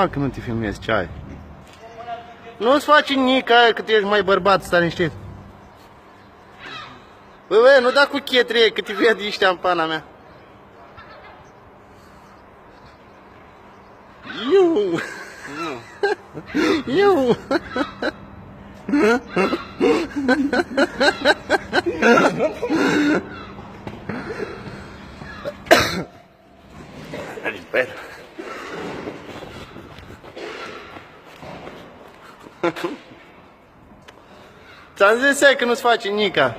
Că nu te filmezi, ce ai? Nu-ți faci nică cât ești mai bărbat, stai liniștit. Bă, nu da cu chetrie, că te vede ăștia în pana mea. Iu! Iu! Ripeto. Ți-am zis că nu-ți face nica.